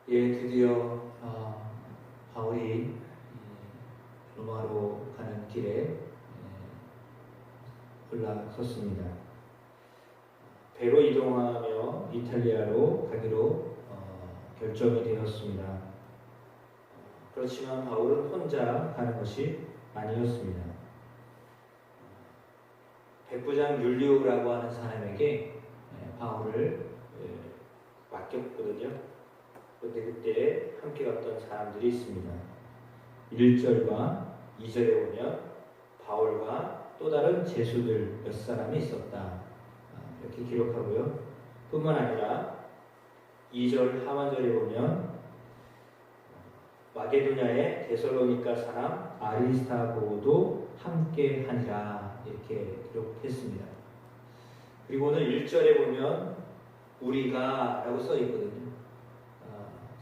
예, 드디어 바울이 로마로 가는 길에 올라섰습니다. 배로 이동하며 이탈리아로 가기로 결정이 되었습니다. 그렇지만 바울은 혼자 가는 것이 아니었습니다. 백부장 율리오라고 하는 사람에게 바울을 맡겼거든요. 그런데 그때 함께 갔던 사람들이 있습니다. 1절과 2절에 보면 바울과 또 다른 제수들 몇 사람이 있었다, 이렇게 기록하고요. 뿐만 아니라 2절 하반절에 보면 마게도냐의 데살로니가 사람 아리스타고도 함께 하니라, 이렇게 기록했습니다. 그리고 오늘 1절에 보면 우리가 라고 써 있거든요.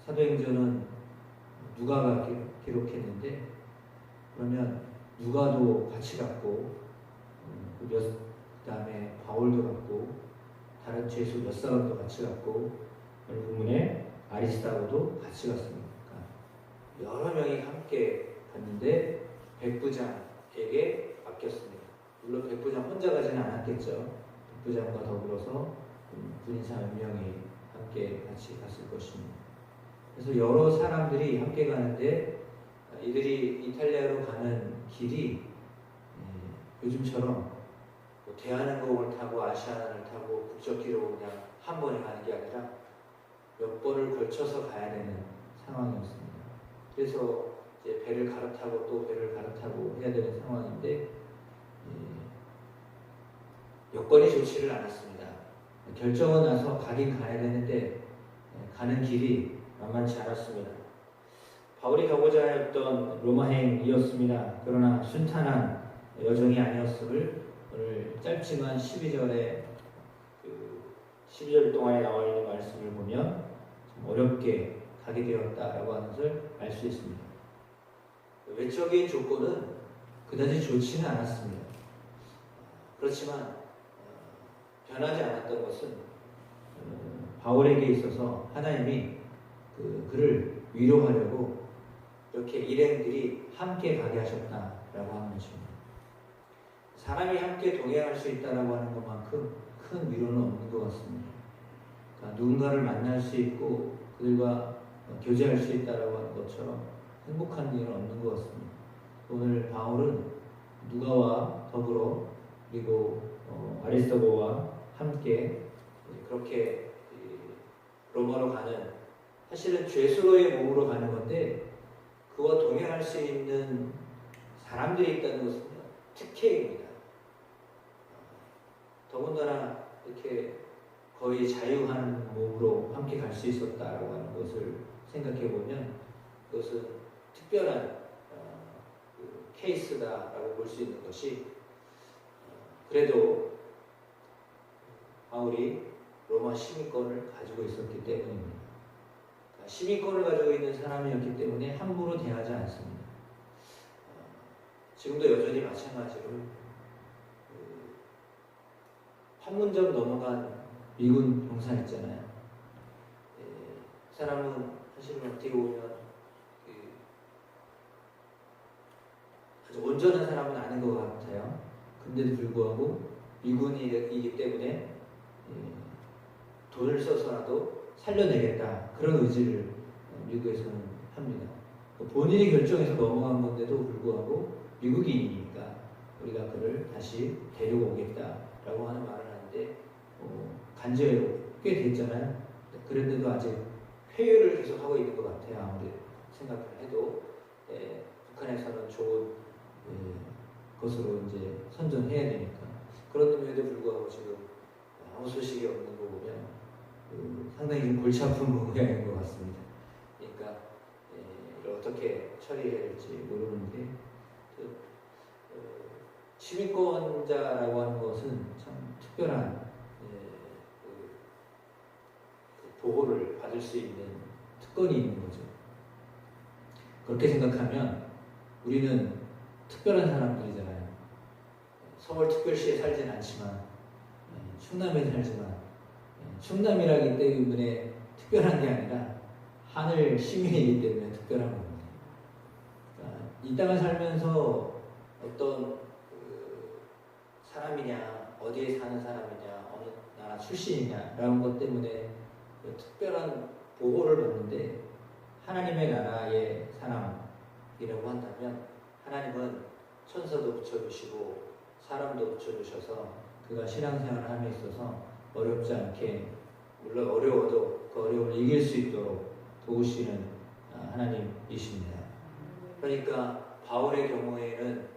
사도행전은 누가가 기록했는데, 그러면 누가도 같이 갔고, 그 다음에 바울도 갔고, 다른 죄수 몇 사람도 같이 갔고, 오늘 본문에 아리스타고도 같이 갔습니다. 그러니까 여러 명이 함께 갔는데 백부장에게 맡겼습니다. 물론 백부장 혼자 가지는 않았겠죠. 백부장과 더불어서 군인사 몇 명이 함께 같이 갔을 것입니다. 그래서 여러 사람들이 함께 가는데, 이들이 이탈리아로 가는 길이 요즘처럼 뭐 대한항공을 타고 아시아나를 타고 국적기로 그냥 한 번에 가는 게 아니라 몇 번을 걸쳐서 가야 되는 상황이었습니다. 그래서 이제 배를 갈아타고 또 배를 갈아타고 해야 되는 상황인데, 여건이 좋지를 않았습니다. 결정은 나서 가긴 가야 되는데 가는 길이 만만치 않았습니다. 바울이 가고자 했던 로마행이었습니다. 그러나 순탄한 여정이 아니었음을 오늘 짧지만 12절에 12절 동안에 나와 있는 말씀을 보면 좀 어렵게 가게 되었다라고 하는 것을 알 수 있습니다. 외적인 조건은 그다지 좋지는 않았습니다. 그렇지만 변하지 않았던 것은 바울에게 있어서 하나님이 그를 위로하려고 이렇게 일행들이 함께 가게 하셨다라고 하는 것입니다. 사람이 함께 동행할 수 있다라고 하는 것만큼 큰 위로는 없는 것 같습니다. 그러니까 누군가를 만날 수 있고 그들과 교제할 수 있다라고 하는 것처럼 행복한 일은 없는 것 같습니다. 오늘 바울은 누가와 더불어 그리고 아리스토고와 함께 그렇게 로마로 가는, 사실은 죄수로의 몸으로 가는 건데 그와 동행할 수 있는 사람들이 있다는 것은 특혜입니다. 더군다나 이렇게 거의 자유한 몸으로 함께 갈 수 있었다라고 하는 것을 생각해 보면 그것은 특별한 케이스다라고 볼 수 있는 것이, 그래도 바울이 로마 시민권을 가지고 있었기 때문입니다. 시민권을 가지고 있는 사람이었기 때문에 함부로 대하지 않습니다. 지금도 여전히 마찬가지로 판문점 넘어간 미군 병사 있잖아요. 그 사람은 사실은 어떻게 보면 아주 온전한 사람은 아닌 것 같아요. 근데도 불구하고 미군이기 때문에 돈을 써서라도 살려내겠다, 그런 의지를 미국에서는 합니다. 본인이 결정해서 넘어간 건데도 불구하고 미국인이니까 우리가 그를 다시 데려오겠다라고 하는 말을 하는데, 간제로 꽤 됐잖아요. 그런데도 아직 회유를 계속 하고 있는 것 같아요. 아무리 생각을 해도 북한에서는 좋은 것으로 이제 선전해야 되니까. 그런데도 불구하고 지금 아무 소식이 없는 거 보면 상당히 좀 골치 아픈 모양인 것 같습니다. 그러니까 이걸 어떻게 처리해야 될지 모르는데, 시민권자라고 하는 것은 참 특별한 보호를 받을 수 있는 특권이 있는 거죠. 그렇게 생각하면 우리는 특별한 사람들이잖아요. 서울특별시에 살진 않지만 충남에 살지만 충남이라기 때문에 특별한 게 아니라 하늘 시민이기 때문에 특별한 겁니다. 그러니까 이 땅을 살면서 어떤 사람이냐, 어디에 사는 사람이냐, 어느 나라 출신이냐라는 것 때문에 특별한 보호를 받는데, 하나님의 나라의 사람이라고 한다면 하나님은 천사도 붙여주시고 사람도 붙여주셔서 그가 신앙생활을 함에 있어서 어렵지 않게, 물론 어려워도 그 어려움을 이길 수 있도록 도우시는 하나님이십니다. 그러니까 바울의 경우에는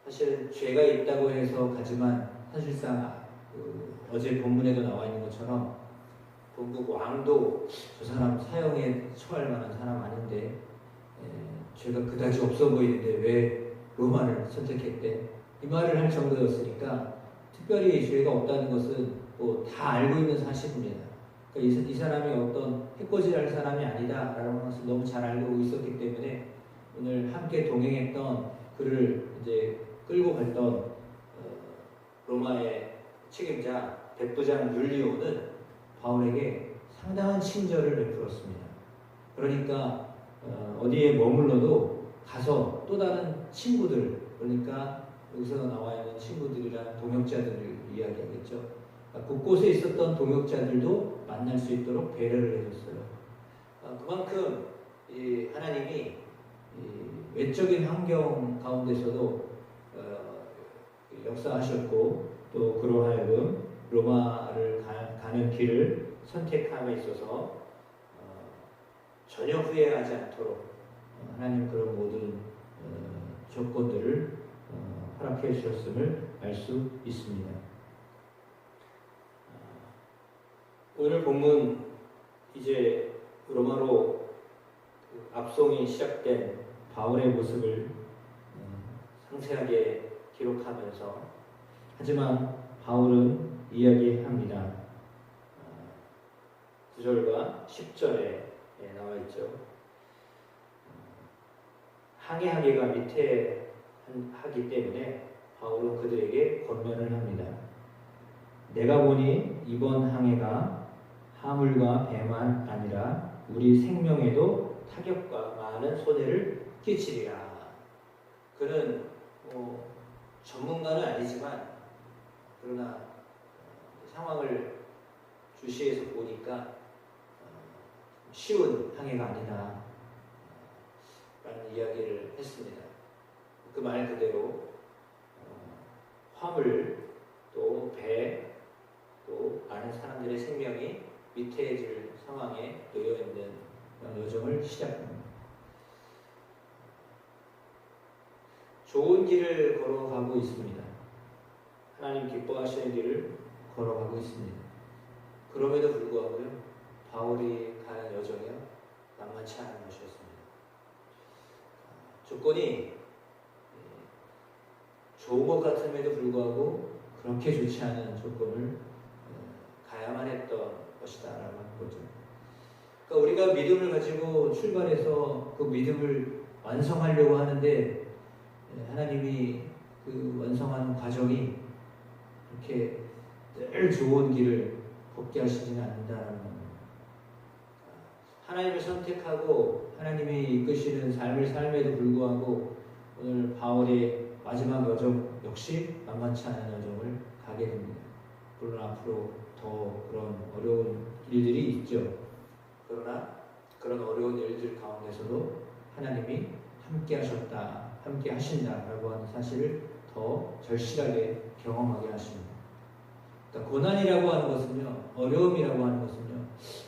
사실 죄가 있다고 해서 가지만, 사실상 어제 본문에도 나와 있는 것처럼 본국 왕도 저 사람 사형에 처할 만한 사람 아닌데 죄가 그다지 없어 보이는데 왜 로마를 선택했대? 이 말을 할 정도였으니까, 특별히 죄가 없다는 것은 뭐 다 알고 있는 사실입니다. 그러니까 이 사람이 어떤 해코지할 사람이 아니다라는 것을 너무 잘 알고 있었기 때문에 오늘 함께 동행했던 그를 이제 끌고 갔던 로마의 책임자 백부장 율리오는 바울에게 상당한 친절을 베풀었습니다. 그러니까 어디에 머물러도 가서 또 다른 친구들, 그러니까 여기서 나와 있는 친구들이란 동역자들을 이야기하겠죠. 그러니까 곳곳에 있었던 동역자들도 만날 수 있도록 배려를 해줬어요. 그만큼 하나님이 외적인 환경 가운데서도 역사하셨고, 또 그로 하여금 로마를 가는 길을 선택함에 있어서 전혀 후회하지 않도록 하나님 그런 모든 조건들을 허락해 주셨음을 알 수 있습니다. 오늘 본문 이제 로마로 압송이 시작된 바울의 모습을 상세하게 기록하면서, 하지만 바울은 이야기합니다. 9절과 10절에 나와 있죠. 항해하기가 미태하기 때문에 바울은 그들에게 권면을 합니다. 내가 보니 이번 항해가 하물과 배만 아니라 우리 생명에도 타격과 많은 손해를 끼치리라. 그는 전문가는 아니지만, 그러나 상황을 주시해서 보니까 쉬운 항해가 아니다 라는 이야기를 했습니다. 그 말 그대로 화물, 또 배, 또 많은 사람들의 생명이 위태해질 상황에 놓여있는 여정을 시작합니다. 좋은 길을 걸어가고 있습니다. 하나님 기뻐하시는 길을 걸어가고 있습니다. 그럼에도 불구하고요, 바울이 가는 여정이 만만치 않은 것이었습니다. 조건이 좋은 것 같음에도 불구하고 그렇게 좋지 않은 조건을 가야만 했던 것이다라고 하는 거죠. 그러니까 우리가 믿음을 가지고 출발해서 그 믿음을 완성하려고 하는데 하나님이 그 완성하는 과정이 그렇게 늘 좋은 길을 걷게 하시지는 않는다라는 겁니다. 하나님을 선택하고 하나님이 이끄시는 삶을 삶에도 불구하고 오늘 바울의 마지막 여정 역시 만만치 않은 여정을 가게 됩니다. 물론 앞으로 더 그런 어려운 일들이 있죠. 그러나 그런 어려운 일들 가운데서도 하나님이 함께 하셨다, 함께 하신다라고 하는 사실을 더 절실하게 경험하게 하십니다. 그러니까 고난이라고 하는 것은요, 어려움이라고 하는 것은요,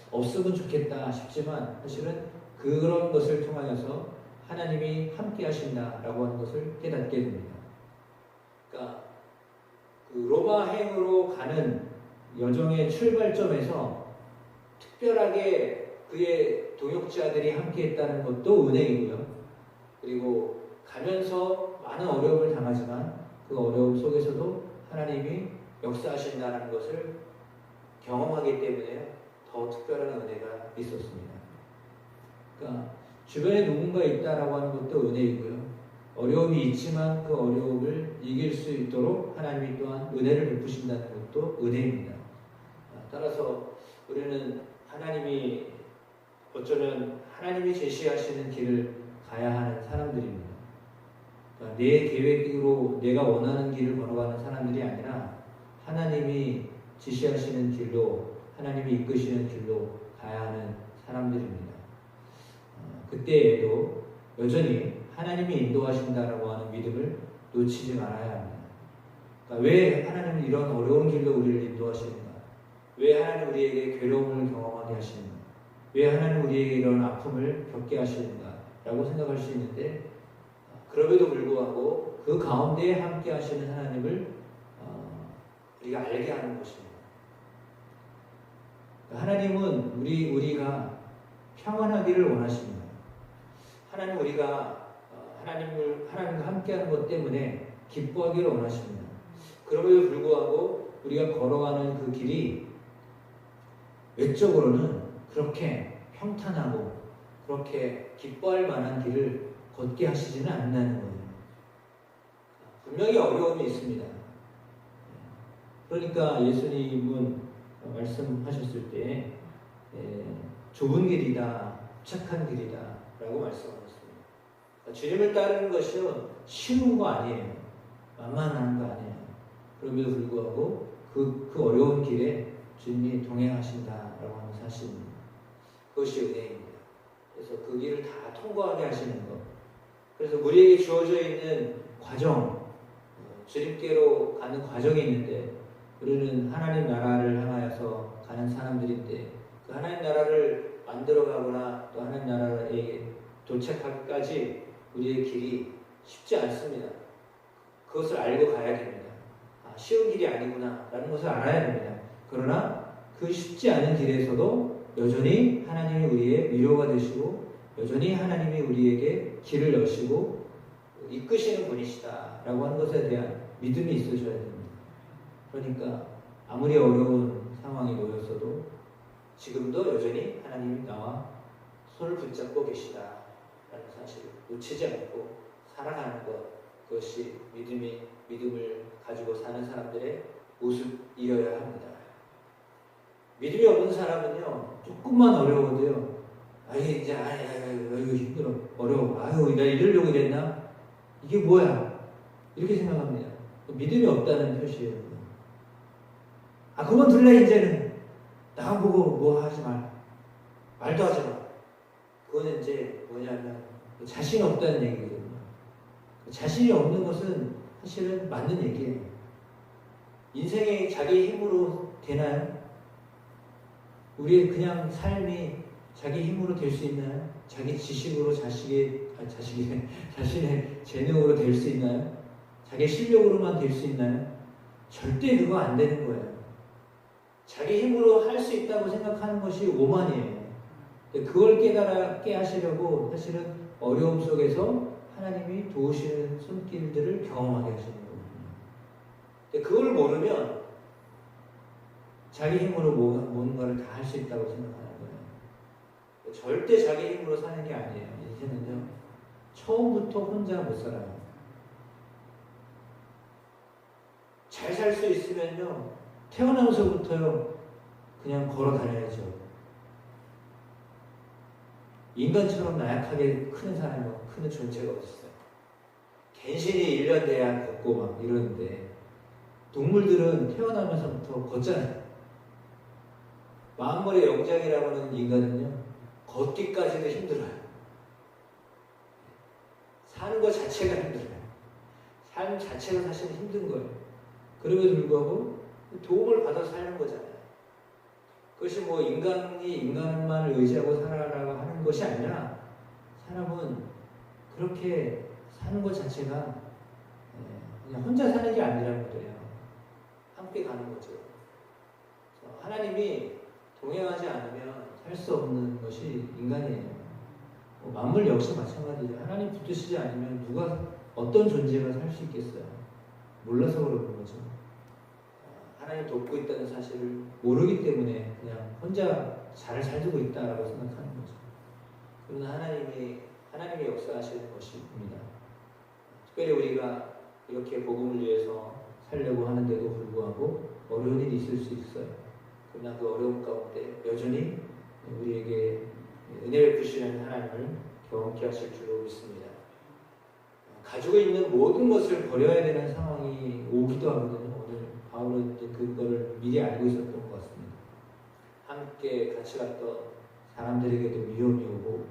없으면 좋겠다 싶지만 사실은 그런 것을 통하여서 하나님이 함께 하신다라고 하는 것을 깨닫게 됩니다. 그러니까 그 로마행으로 가는 여정의 출발점에서 특별하게 그의 동역자들이 함께 했다는 것도 은혜이고요. 그리고 가면서 많은 어려움을 당하지만 그 어려움 속에서도 하나님이 역사하신다는 것을 경험하기 때문에 더 특별한 은혜가 있었습니다. 그러니까 주변에 누군가 있다라고 하는 것도 은혜이고요. 어려움이 있지만 그 어려움을 이길 수 있도록 하나님이 또한 은혜를 베푸신다는 것도 은혜입니다. 따라서 우리는 하나님이 어쩌면 하나님이 제시하시는 길을 가야 하는 사람들입니다. 그러니까 내 계획으로 내가 원하는 길을 걸어가는 사람들이 아니라 하나님이 지시하시는 길로, 하나님이 이끄시는 길로 가야 하는 사람들입니다. 그때에도 여전히 하나님이 인도하신다라고 하는 믿음을 놓치지 말아야 합니다. 그러니까 왜 하나님은 이런 어려운 길로 우리를 인도하시는가? 왜 하나님 우리에게 괴로움을 경험하게 하시는가? 왜 하나님 우리에게 이런 아픔을 겪게 하시는가? 라고 생각할 수 있는데, 그럼에도 불구하고 그 가운데에 함께 하시는 하나님을 우리가 알게 하는 것입니다. 하나님은 우리가 평안하기를 원하십니다. 하나님 우리가 하나님과 함께하는 것 때문에 기뻐하기를 원하십니다. 그럼에도 불구하고 우리가 걸어가는 그 길이 외적으로는 그렇게 평탄하고 그렇게 기뻐할 만한 길을 걷게 하시지는 않는다는 거예요. 분명히 어려움이 있습니다. 그러니까 예수님은 말씀하셨을 때 좁은 길이다, 착한 길이다 라고 말씀하셨습니다. 주님을 따르는 것이 쉬운 거 아니에요. 만만한 거 아니에요. 그럼에도 불구하고 그 어려운 길에 주님이 동행하신다라고 하는 사실입니다. 그것이 은혜입니다. 그래서 그 길을 다 통과하게 하시는 것. 그래서 우리에게 주어져 있는 과정, 주님께로 가는 과정이 있는데, 우리는 하나님 나라를 향하여서 가는 사람들인데, 그 하나님 나라를 만들어가거나 또 하나님 나라에 도착하기까지 우리의 길이 쉽지 않습니다. 그것을 알고 가야 됩니다. 쉬운 길이 아니구나 라는 것을 알아야 됩니다. 그러나 그 쉽지 않은 길에서도 여전히 하나님이 우리의 위로가 되시고, 여전히 하나님이 우리에게 길을 여시고 이끄시는 분이시다 라고 하는 것에 대한 믿음이 있으셔야 됩니다. 그러니까 아무리 어려운 상황이 놓였어도 지금도 여전히 하나님이 나와 손을 붙잡고 계시다 라는 사실을 놓치지 않고 살아가는 것, 그것이 믿음을 가지고 사는 사람들의 모습이어야 합니다. 믿음이 없는 사람은요, 조금만 어려워도요, 이제 아유 힘들어, 어려워, 나 이러려고 이랬나? 이게 뭐야? 이렇게 생각합니다. 믿음이 없다는 표시예요. 그만둘래 이제는. 나 보고 뭐 하지 마. 말도 하지 마. 그거는 이제 뭐냐면 자신 없다는 얘기거든요. 자신이 없는 것은 사실은 맞는 얘기예요. 인생이 자기 힘으로 되나요? 우리의 그냥 삶이 자기 힘으로 될 수 있나요? 자기 지식으로 자신의 재능으로 될 수 있나요? 자기 실력으로만 될 수 있나요? 절대 그거 안 되는 거예요. 자기 힘으로 할 수 있다고 생각하는 것이 오만이에요. 그걸 깨달게 하시려고 사실은 어려움 속에서 하나님이 도우시는 손길들을 경험하게 하시는 거거든요. 그걸 모르면 자기 힘으로 뭔가를 다 할 수 있다고 생각하는 거예요. 절대 자기 힘으로 사는 게 아니에요. 인생은요, 처음부터 혼자 못 살아요. 잘 살 수 있으면요, 태어나면서부터요, 그냥 걸어 다녀야죠. 인간처럼 나약하게 크는 사람이 크는 존재가 없어요. 갠신이 1년 돼야 걷고 막 이러는데, 동물들은 태어나면서부터 걷잖아요. 만물의 영장이라고 하는 인간은요, 걷기까지도 힘들어요. 사는 것 자체가 힘들어요. 삶 자체가 사실 힘든 거예요. 그럼에도 불구하고 도움을 받아 사는 거잖아요. 그것이 뭐 인간이 인간만을 의지하고 살아라고 하는 것이 아니라, 사람은 그렇게 사는 것 자체가 그냥 혼자 사는 게 아니라는 거예요. 함께 가는 거죠. 하나님이 동행하지 않으면 살 수 없는 것이 인간이에요. 만물 역시 마찬가지죠. 하나님 붙드시지 않으면 어떤 존재가 살 수 있겠어요? 몰라서 그러는 거죠. 하나님 돕고 있다는 사실을 모르기 때문에 그냥 혼자 잘 살고 있다라고 생각하는 거죠. 그러나 하나님이 역사하시는 것입니다. 특별히 우리가 이렇게 복음을 위해서 살려고 하는데도 불구하고 어려운 일이 있을 수 있어요. 그러나 그 어려움 가운데 여전히 우리에게 은혜 베푸시는 하나님을 경험케 하실 줄로 믿습니다. 가지고 있는 모든 것을 버려야 되는 상황이 오기도 하거든요. 오늘 바울은 그거를 미리 알고 있었던 것 같습니다. 함께 같이 갔던 사람들에게도 위험이 오고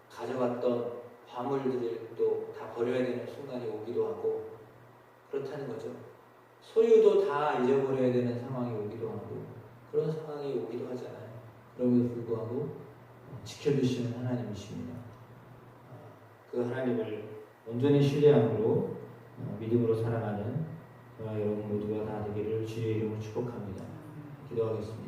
가져갔던 화물들도 다 버려야 되는 순간이 오기도 하고 그렇다는 거죠. 소유도 다 잊어버려야 되는 상황이 오기도 하고 그런 상황이 오기도 하잖아요. 그럼에도 불구하고 지켜주시는 하나님이십니다. 그 하나님을 온전히 신뢰함으로 믿음으로 살아가는 저와 여러분 모두가 다 되기를 주의 이름으로 축복합니다. 기도하겠습니다.